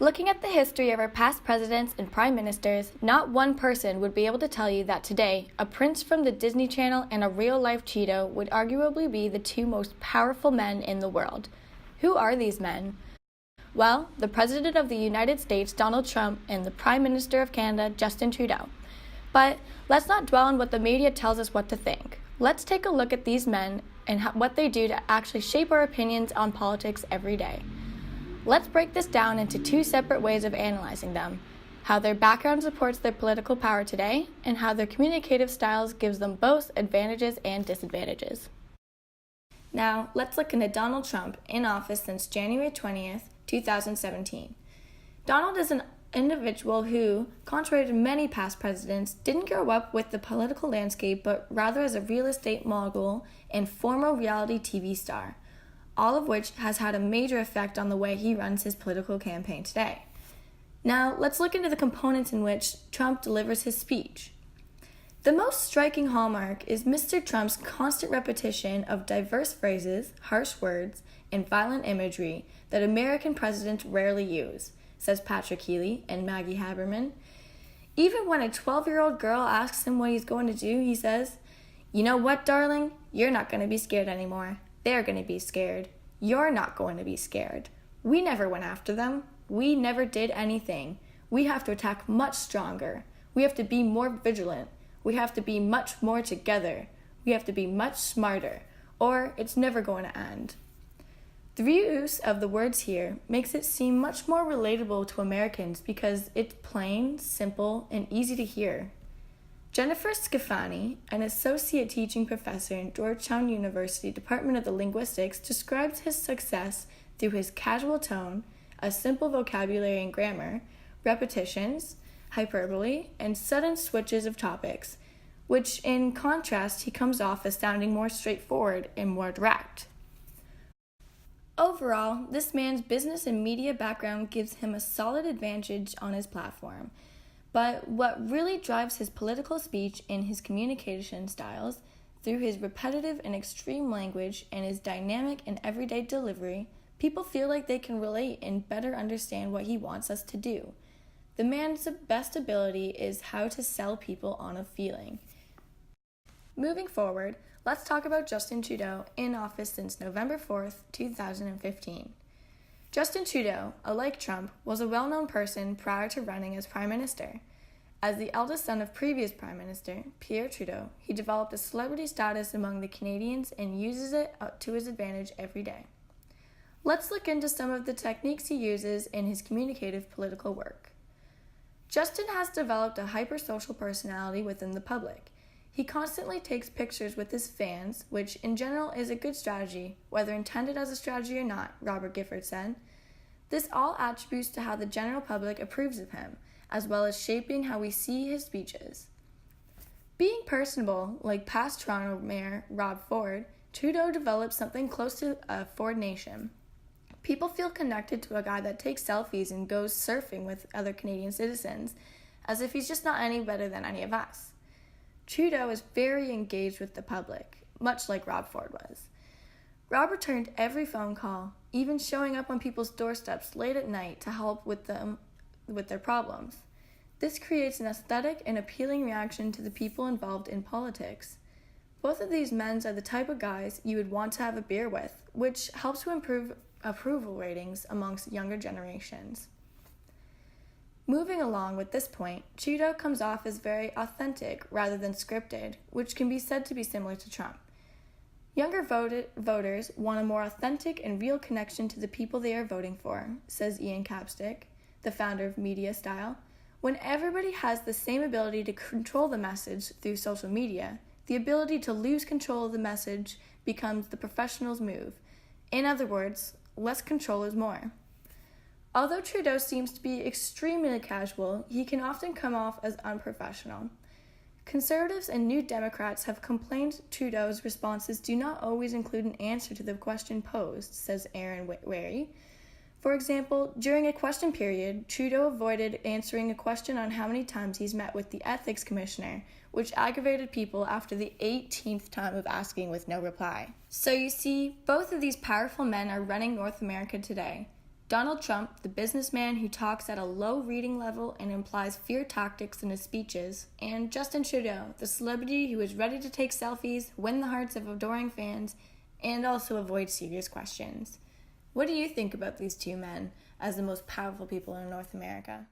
Looking at the history of our past presidents and prime ministers, not one person would be able to tell you that today, a prince from the Disney Channel and a real-life Cheeto would arguably be the two most powerful men in the world. Who are these men? Well, the President of the United States, Donald Trump, and the Prime Minister of Canada, Justin Trudeau. But let's not dwell on what the media tells us what to think. Let's take a look at these men and what they do to actually shape our opinions on politics every day. Let's break this down into two separate ways of analyzing them: how their background supports their political power today, and how their communicative styles gives them both advantages and disadvantages. Now, let's look into Donald Trump, in office since January 20th, 2017. Donald is an individual who, contrary to many past presidents, didn't grow up with the political landscape, but rather as a real estate mogul and former reality TV star, all of which has had a major effect on the way he runs his political campaign today. Now, let's look into the components in which Trump delivers his speech. The most striking hallmark is Mr. Trump's constant repetition of diverse phrases, harsh words, and violent imagery that American presidents rarely use, says Patrick Healy and Maggie Haberman. Even when a 12-year-old girl asks him what he's going to do, he says, "You know what, darling? You're not going to be scared anymore. They're going to be scared. You're not going to be scared. We never went after them. We never did anything. We have to attack much stronger. We have to be more vigilant. We have to be much more together. We have to be much smarter, or it's never going to end." The use of the words here makes it seem much more relatable to Americans because it's plain, simple, and easy to hear. Jennifer Scafani, an associate teaching professor in Georgetown University Department of the Linguistics, describes his success through his casual tone, a simple vocabulary and grammar, repetitions, hyperbole, and sudden switches of topics, which in contrast he comes off as sounding more straightforward and more direct. Overall, this man's business and media background gives him a solid advantage on his platform. But what really drives his political speech in his communication styles, through his repetitive and extreme language and his dynamic and everyday delivery, people feel like they can relate and better understand what he wants us to do. The man's best ability is how to sell people on a feeling. Moving forward, let's talk about Justin Trudeau, in office since November 4th, 2015. Justin Trudeau, like Trump, was a well-known person prior to running as Prime Minister. As the eldest son of previous Prime Minister, Pierre Trudeau, he developed a celebrity status among the Canadians and uses it to his advantage every day. Let's look into some of the techniques he uses in his communicative political work. Justin has developed a hypersocial personality within the public. He constantly takes pictures with his fans, which in general is a good strategy, whether intended as a strategy or not, Robert Gifford said. This all attributes to how the general public approves of him, as well as shaping how we see his speeches. Being personable, like past Toronto Mayor Rob Ford, Trudeau developed something close to a Ford Nation. People feel connected to a guy that takes selfies and goes surfing with other Canadian citizens, as if he's just not any better than any of us. Trudeau is very engaged with the public, much like Rob Ford was. Rob returned every phone call, even showing up on people's doorsteps late at night to help with their problems. This creates an aesthetic and appealing reaction to the people involved in politics. Both of these men are the type of guys you would want to have a beer with, which helps to improve approval ratings amongst younger generations. Moving along with this point, Trudeau comes off as very authentic rather than scripted, which can be said to be similar to Trump. Younger voters want a more authentic and real connection to the people they are voting for, says Ian Capstick, the founder of Media Style. When everybody has the same ability to control the message through social media, the ability to lose control of the message becomes the professional's move. In other words, less control is more. Although Trudeau seems to be extremely casual, he can often come off as unprofessional. Conservatives and New Democrats have complained Trudeau's responses do not always include an answer to the question posed, says Aaron Wary. For example, during a question period, Trudeau avoided answering a question on how many times he's met with the ethics commissioner, which aggravated people after the 18th time of asking with no reply. So you see, both of these powerful men are running North America today. Donald Trump, the businessman who talks at a low reading level and implies fear tactics in his speeches, and Justin Trudeau, the celebrity who is ready to take selfies, win the hearts of adoring fans, and also avoid serious questions. What do you think about these two men as the most powerful people in North America?